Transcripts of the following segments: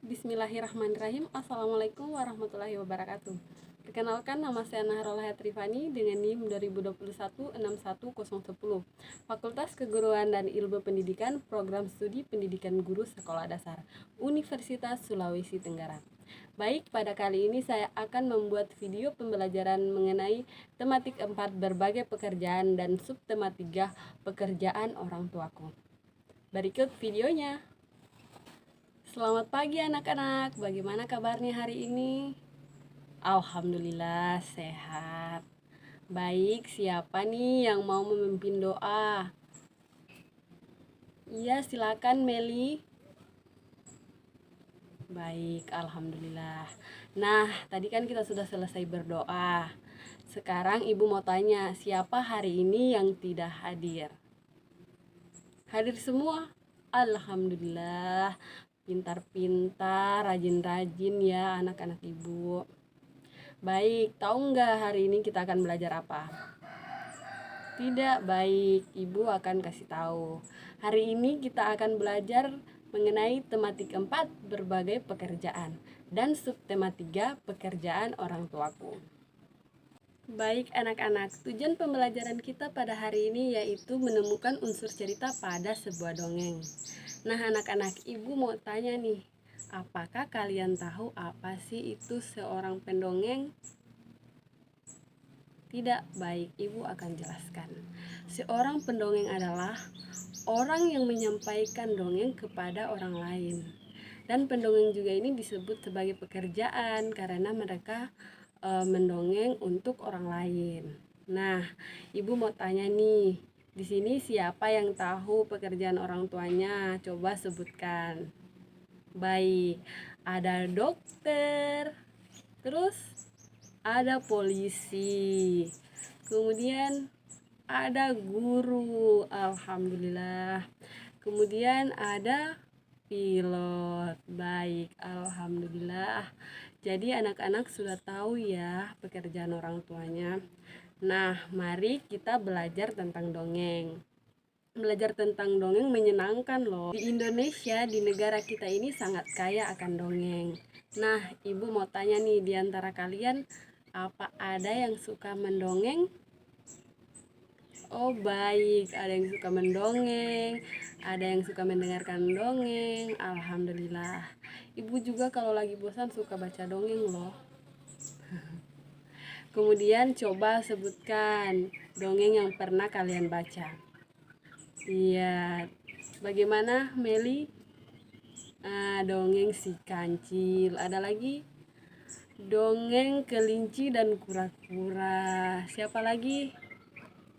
Bismillahirrahmanirrahim. Assalamualaikum warahmatullahi wabarakatuh. Perkenalkan, nama saya Nahrul Hayatrifani dengan NIM 2021 61010, Fakultas Keguruan dan Ilmu Pendidikan, Program Studi Pendidikan Guru Sekolah Dasar, Universitas Sulawesi Tenggara. Baik, pada kali ini saya akan membuat video pembelajaran mengenai tematik 4 berbagai pekerjaan dan subtema 3 pekerjaan orang tuaku. Berikut videonya. Selamat pagi anak-anak, bagaimana kabarnya hari ini? Alhamdulillah sehat. Baik, siapa nih yang mau memimpin doa? Iya, silakan Meli. Baik, alhamdulillah. Nah, tadi kan kita sudah selesai berdoa. Sekarang ibu mau tanya, siapa hari ini yang tidak hadir? Hadir semua? Alhamdulillah. Pintar-pintar, rajin-rajin ya anak-anak ibu. Baik, tahu nggak hari ini kita akan belajar apa? Tidak, baik, ibu akan kasih tahu. Hari ini kita akan belajar mengenai tematik 4 berbagai pekerjaan dan subtema 3 pekerjaan orang tuaku. Baik anak-anak, tujuan pembelajaran kita pada hari ini yaitu menemukan unsur cerita pada sebuah dongeng. Nah anak-anak, ibu mau tanya nih, apakah kalian tahu apa sih itu seorang pendongeng? Tidak, baik, ibu akan jelaskan. Seorang pendongeng adalah orang yang menyampaikan dongeng kepada orang lain. Dan pendongeng juga ini disebut sebagai pekerjaan karena mereka mendongeng untuk orang lain. Nah, ibu mau tanya nih, di sini siapa yang tahu pekerjaan orang tuanya? Coba sebutkan. Baik, ada dokter, terus ada polisi, kemudian ada guru, alhamdulillah, kemudian ada pilot. Baik, alhamdulillah. Jadi anak-anak sudah tahu ya pekerjaan orang tuanya. Nah, mari kita belajar tentang dongeng. Belajar tentang dongeng menyenangkan loh. Di Indonesia, di negara kita ini sangat kaya akan dongeng. Nah, ibu mau tanya nih, di antara kalian apa ada yang suka mendongeng? Oh baik, ada yang suka mendongeng, ada yang suka mendengarkan dongeng. Alhamdulillah. Ibu juga kalau lagi bosan suka baca dongeng loh. Kemudian coba sebutkan dongeng yang pernah kalian baca. Iya, bagaimana Meli? Dongeng si kancil. Ada lagi? Dongeng kelinci dan kura-kura. Siapa lagi?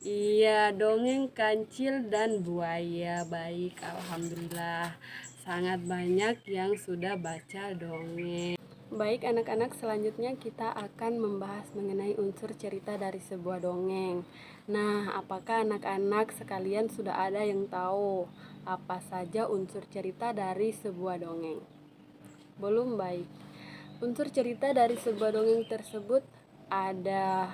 Iya, dongeng kancil dan buaya. Baik, alhamdulillah. Sangat banyak yang sudah baca dongeng. Baik anak-anak, selanjutnya kita akan membahas mengenai unsur cerita dari sebuah dongeng. Nah, apakah anak-anak sekalian sudah ada yang tahu apa saja unsur cerita dari sebuah dongeng? Belum, baik. Unsur cerita dari sebuah dongeng tersebut ada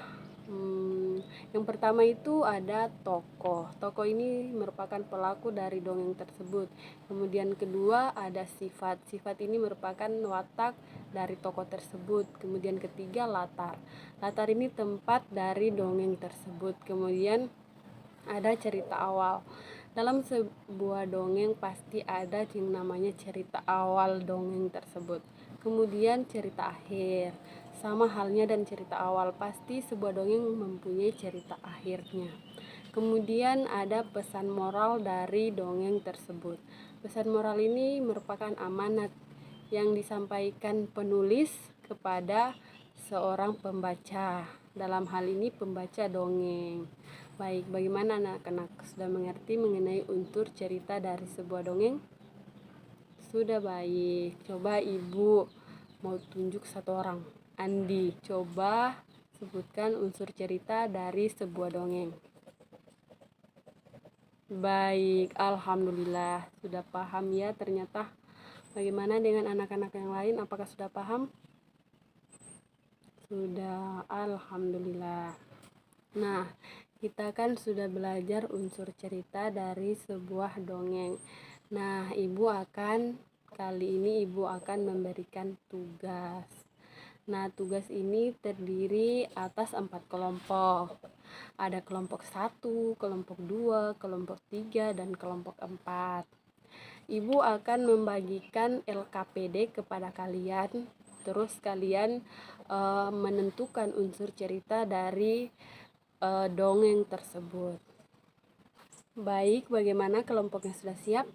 yang pertama itu ada tokoh. Tokoh ini merupakan pelaku dari dongeng tersebut. Kemudian kedua ada sifat. Sifat ini merupakan watak dari tokoh tersebut. Kemudian ketiga latar. Latar ini tempat dari dongeng tersebut. Kemudian ada cerita awal. Dalam sebuah dongeng pasti ada yang namanya cerita awal dongeng tersebut. Kemudian cerita akhir. Sama halnya dan cerita awal, pasti sebuah dongeng mempunyai cerita akhirnya. Kemudian ada pesan moral dari dongeng tersebut. Pesan moral ini merupakan amanat yang disampaikan penulis kepada seorang pembaca. Dalam hal ini pembaca dongeng. Baik, bagaimana anak-anak sudah mengerti mengenai unsur cerita dari sebuah dongeng? Sudah, baik. Coba ibu mau tunjuk satu orang. Andi, coba sebutkan unsur cerita dari sebuah dongeng. Baik, alhamdulillah sudah paham ya ternyata. Bagaimana dengan anak-anak yang lain? Apakah sudah paham? Sudah, alhamdulillah. Nah, kita kan sudah belajar unsur cerita dari sebuah dongeng. Nah, ibu akan kali ini ibu akan memberikan tugas. Nah, tugas ini terdiri atas 4 kelompok. Ada kelompok 1, kelompok 2, kelompok 3, dan kelompok 4. Ibu akan membagikan LKPD kepada kalian, terus kalian menentukan unsur cerita dari dongeng tersebut. Baik, bagaimana kelompoknya sudah siap?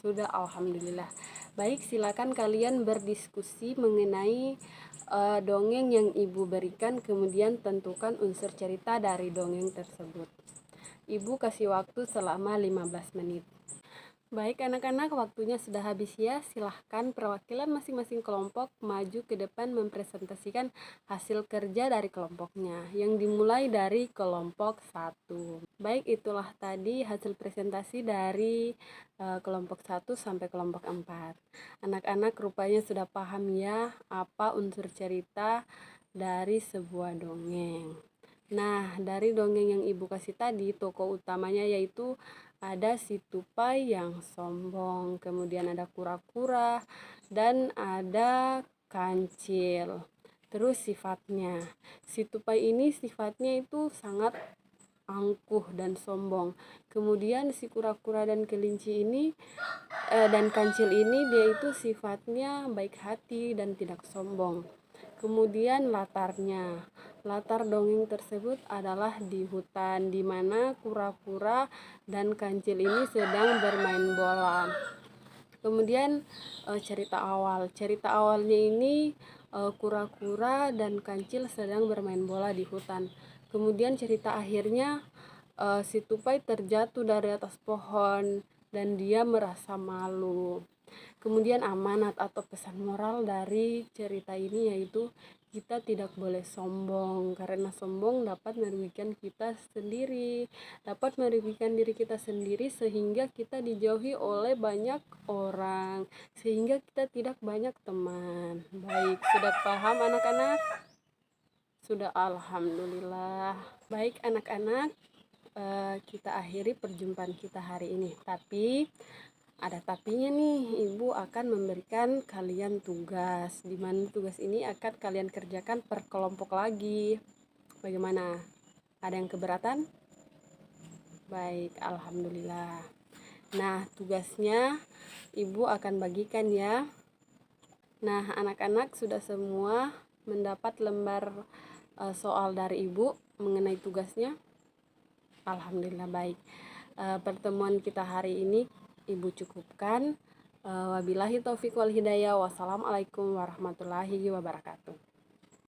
Sudah, alhamdulillah. Baik, silakan kalian berdiskusi mengenai dongeng yang ibu berikan, kemudian tentukan unsur cerita dari dongeng tersebut. Ibu kasih waktu selama 15 menit. Baik anak-anak, waktunya sudah habis ya. Silahkan perwakilan masing-masing kelompok maju ke depan mempresentasikan hasil kerja dari kelompoknya, yang dimulai dari kelompok 1. Baik, itulah tadi hasil presentasi dari kelompok 1 sampai kelompok 4. Anak-anak rupanya sudah paham ya apa unsur cerita dari sebuah dongeng. Nah, dari dongeng yang ibu kasih tadi, tokoh utamanya yaitu ada si tupai yang sombong, kemudian ada kura-kura, dan ada kancil. Terus sifatnya, si tupai ini sifatnya itu sangat angkuh dan sombong. Kemudian si kura-kura dan kelinci ini dan kancil ini dia itu sifatnya baik hati dan tidak sombong. Kemudian latar dongeng tersebut adalah di hutan, di mana kura-kura dan kancil ini sedang bermain bola. Kemudian cerita awalnya ini kura-kura dan kancil sedang bermain bola di hutan. Kemudian cerita akhirnya si tupai terjatuh dari atas pohon dan dia merasa malu. Kemudian amanat atau pesan moral dari cerita ini yaitu kita tidak boleh sombong, karena sombong dapat merugikan kita sendiri, dapat merugikan diri kita sendiri sehingga kita dijauhi oleh banyak orang, sehingga kita tidak banyak teman. Baik, sudah paham anak-anak? Sudah, alhamdulillah. Baik anak-anak, kita akhiri perjumpaan kita hari ini. Tapi ada tapinya nih, ibu akan memberikan kalian tugas, di mana tugas ini akan kalian kerjakan per kelompok lagi. Bagaimana? Ada yang keberatan? Baik, alhamdulillah. Nah, tugasnya ibu akan bagikan ya. Nah, anak-anak sudah semua mendapat lembar soal dari ibu mengenai tugasnya? Alhamdulillah, baik. Pertemuan kita hari ini ibu cukupkan. Wabillahi taufiq wal hidayah. Wassalamualaikum warahmatullahi wabarakatuh.